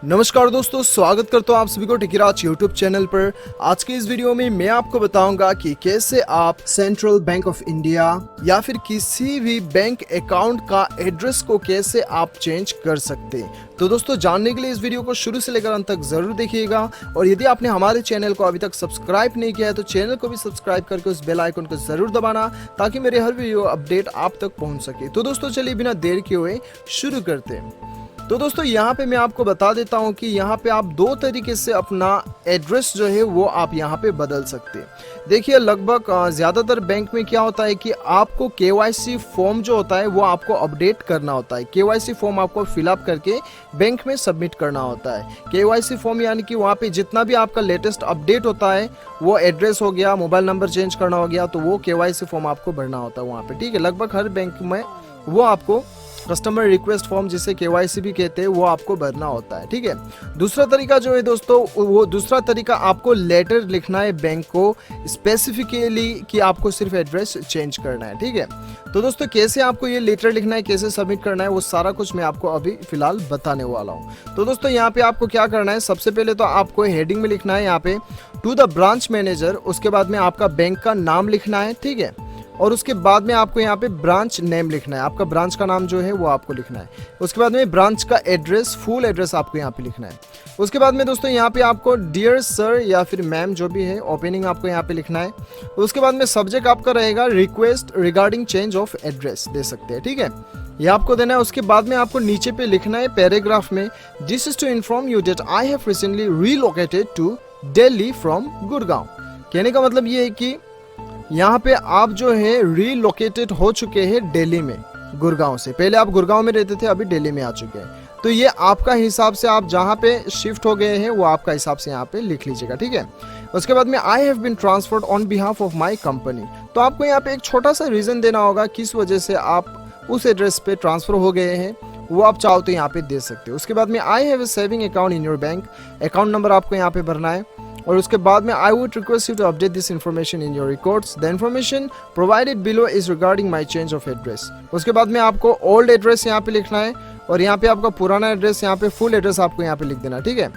नमस्कार दोस्तों, स्वागत करता हूँ आप सभी को टिकिराज यूट्यूब चैनल पर। आज के इस वीडियो में मैं आपको बताऊंगा कि कैसे आप सेंट्रल बैंक ऑफ इंडिया या फिर किसी भी बैंक अकाउंट का एड्रेस को कैसे आप चेंज कर सकते हैं। तो दोस्तों, जानने के लिए इस वीडियो को शुरू से लेकर अंत तक जरूर देखिएगा। और यदि आपने हमारे चैनल को अभी तक सब्सक्राइब नहीं किया है तो चैनल को भी सब्सक्राइब करके उस बेल आइकन को जरूर दबाना, ताकि मेरे हर वीडियो अपडेट आप तक पहुंच सके। तो दोस्तों, चलिए बिना देर किए हुए शुरू करते हैं। तो दोस्तों, यहाँ पे मैं आपको बता देता हूँ कि यहाँ पे आप दो तरीके से अपना एड्रेस जो है वो आप यहाँ पे बदल सकते हैं। देखिए, लगभग ज़्यादातर बैंक में क्या होता है कि आपको केवाईसी फॉर्म जो होता है वो आपको अपडेट करना होता है। केवाईसी फॉर्म आपको फिलअप करके बैंक में सबमिट करना होता है। केवाईसी फॉर्म यानी कि वहाँ पे जितना भी आपका लेटेस्ट अपडेट होता है, वो एड्रेस हो गया, मोबाइल नंबर चेंज करना हो गया, तो वो केवाईसी फॉर्म आपको भरना होता है वहाँ पे। ठीक है, लगभग हर बैंक में वो आपको कस्टमर रिक्वेस्ट फॉर्म, जिसे केवाईसी भी कहते हैं, वो आपको भरना होता है। ठीक है, दूसरा तरीका जो है दोस्तों, वो दूसरा तरीका आपको लेटर लिखना है बैंक को स्पेसिफिकली कि आपको सिर्फ एड्रेस चेंज करना है। ठीक है, तो दोस्तों कैसे आपको ये लेटर लिखना है, कैसे सबमिट करना है, वो सारा कुछ मैं आपको अभी फिलहाल बताने वाला हूँ। तो दोस्तों, यहाँ पे आपको क्या करना है, सबसे पहले तो आपको हेडिंग में लिखना है यहाँ पे टू द ब्रांच मैनेजर। उसके बाद में आपका बैंक का नाम लिखना है। ठीक है, और उसके बाद में आपको यहाँ पे ब्रांच नेम लिखना है, आपका ब्रांच का नाम जो है वो आपको लिखना है। उसके बाद में ब्रांच का एड्रेस, फुल एड्रेस आपको यहाँ पे लिखना है। उसके बाद में दोस्तों यहाँ पे आपको डियर सर या फिर मैम जो भी है, ओपनिंग आपको यहाँ पे लिखना है। उसके बाद में सब्जेक्ट आपका रहेगा request regarding change of address, दे सकते हैं। ठीक है, ये आपको देना है। उसके बाद में आपको नीचे पे लिखना है पैराग्राफ में, this is to inform you that I have recently relocated to Delhi from Gurgaon. कहने का मतलब ये है कि यहाँ पे आप जो है रीलोकेटेड हो चुके हैं दिल्ली में, गुड़गांव से। पहले आप गुड़गांव में रहते थे, अभी दिल्ली में आ चुके हैं। तो ये आपका हिसाब से आप जहाँ पे शिफ्ट हो गए हैं वो आपका हिसाब से यहाँ पे लिख लीजिएगा। ठीक है, उसके बाद में I have been transferred on behalf of my company. तो आपको यहाँ पे एक छोटा सा रीजन देना होगा किस वजह से आप उस एड्रेस पे ट्रांसफर हो गए हैं, वो आप चाहो तो यहाँ पे दे सकते हो। उसके बाद में I have a saving account in your bank, account number आपको यहाँ पे भरना है। और उसके बाद में I would request you to update this information in your records. The information provided below is regarding my change of address. उसके बाद में आपको ओल्ड एड्रेस यहाँ पे लिखना है, और यहाँ पे आपका पुराना एड्रेस, यहाँ पे फुल एड्रेस आपको यहाँ पे लिख देना। ठीक है,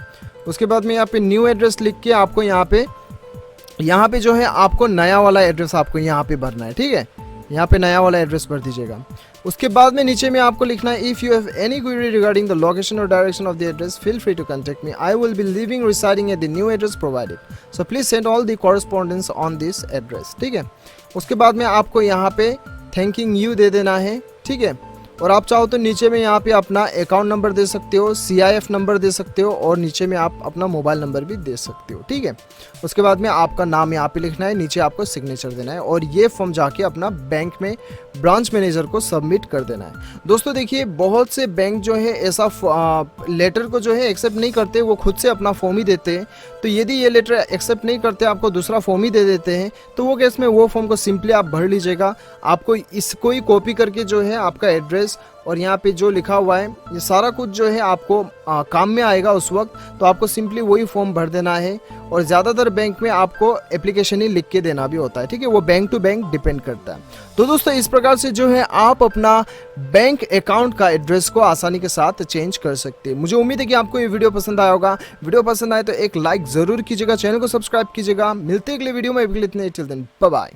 उसके बाद में यहाँ पे न्यू एड्रेस लिख के आपको यहाँ पे जो है आपको नया वाला एड्रेस आपको यहाँ पे भरना है। ठीक है, यहाँ पे नया वाला एड्रेस भर दीजिएगा। उसके बाद में नीचे में आपको लिखना है, if you have any query regarding the location और direction of the address feel free to contact me, I will be living residing at the new address provided, so please send all the correspondence on this address. ठीक है, उसके बाद में आपको यहाँ पे thanking you they देना है। ठीक है, और आप चाहो तो नीचे में यहाँ पे अपना अकाउंट नंबर दे सकते हो, CIF नंबर दे सकते हो, और नीचे में आप अपना मोबाइल नंबर भी दे सकते हो। ठीक है, उसके बाद में आपका नाम यहाँ पे लिखना है, नीचे आपको सिग्नेचर देना है, और ये फॉर्म जाके अपना बैंक में ब्रांच मैनेजर को सबमिट कर देना है। दोस्तों देखिए, बहुत से बैंक जो है ऐसा लेटर को जो है एक्सेप्ट नहीं करते, वो खुद से अपना फॉर्म ही देते हैं। तो यदि ये लेटर एक्सेप्ट नहीं करते, आपको दूसरा फॉर्म ही दे देते हैं, तो वो केस में वो फॉर्म को सिंपली आप भर लीजिएगा। आपको इसको ही कॉपी करके जो है आपका एड्रेस और यहाँ पे जो लिखा हुआ है, ये सारा कुछ जो है आपको काम में आएगा उस वक्त। तो आपको सिंपली वही फॉर्म भर देना है, और ज़्यादातर बैंक में आपको एप्लीकेशन ही लिख के देना भी होता है। ठीक है, वो बैंक टू बैंक डिपेंड करता है। तो दोस्तों, इस प्रकार से जो है आप अपना बैंक अकाउंट का एड्रेस को आसानी के साथ चेंज कर सकते हैं। मुझे उम्मीद है कि आपको ये वीडियो पसंद आया होगा। वीडियो पसंद आए तो एक लाइक ज़रूर कीजिएगा, चैनल को सब्सक्राइब कीजिएगा। मिलते हैं अगले वीडियो में, इतने, टिल देन बाय बाय।